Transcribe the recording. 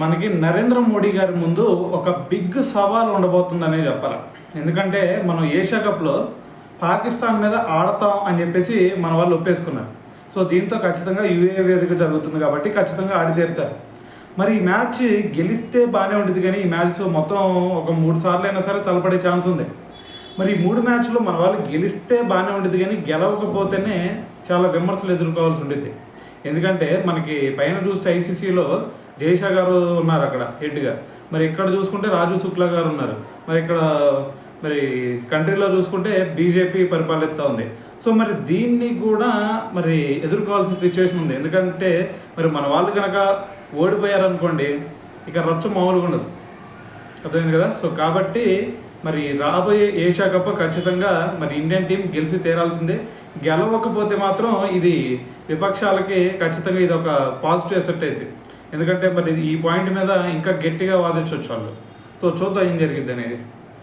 మనకి నరేంద్ర మోడీ గారి ముందు ఒక బిగ్ సవాల్ ఉండబోతుందనే చెప్పాలి. ఎందుకంటే మనం ఏషియా కప్లో పాకిస్తాన్ మీద ఆడతాం అని చెప్పేసి మన వాళ్ళు ఒప్పేసుకున్నారు. సో దీంతో ఖచ్చితంగా యూఏ వేదిక జరుగుతుంది కాబట్టి ఖచ్చితంగా ఆడి తీరుతారు. మరి ఈ మ్యాచ్ గెలిస్తే బాగానే ఉంటుంది, కానీ ఈ మ్యాచ్ మొత్తం ఒక 3 సార్లు అయినా సరే తలపడే ఛాన్స్ ఉంది. మరి ఈ 3 మ్యాచ్లో మన వాళ్ళు గెలిస్తే బాగానే ఉంటుంది, కానీ గెలవకపోతేనే చాలా విమర్శలు ఎదుర్కోవాల్సి ఉంటుంది. ఎందుకంటే మనకి పైన చూస్తే ఐసీసీలో జైషా గారు ఉన్నారు అక్కడ హెడ్గా, మరి ఇక్కడ చూసుకుంటే రాజు శుక్లా గారు ఉన్నారు, మరి ఇక్కడ మరి కంట్రీలో చూసుకుంటే బీజేపీ పరిపాలిస్తూ ఉంది. సో మరి దీన్ని కూడా మరి ఎదుర్కోవాల్సిన సిచ్యువేషన్ ఉంది. ఎందుకంటే మరి మన వాళ్ళు కనుక ఓడిపోయారనుకోండి, ఇక రచ్చ మామూలుగా ఉండదు, అర్థమైంది కదా. సో కాబట్టి మరి రాబోయే ఏషియా కప్ ఖచ్చితంగా మరి ఇండియన్ టీం గెలిచి తీరాల్సిందే. గెలవకపోతే మాత్రం ఇది విపక్షాలకి ఖచ్చితంగా ఇది ఒక పాజిటివ్ ఎఫెక్ట్ అయితే, ఎందుకంటే మరి ఈ పాయింట్ మీద ఇంకా గట్టిగా వాదించవచ్చు వాళ్ళు. సో చూద్దాం ఏం జరిగిద్ది అనేది.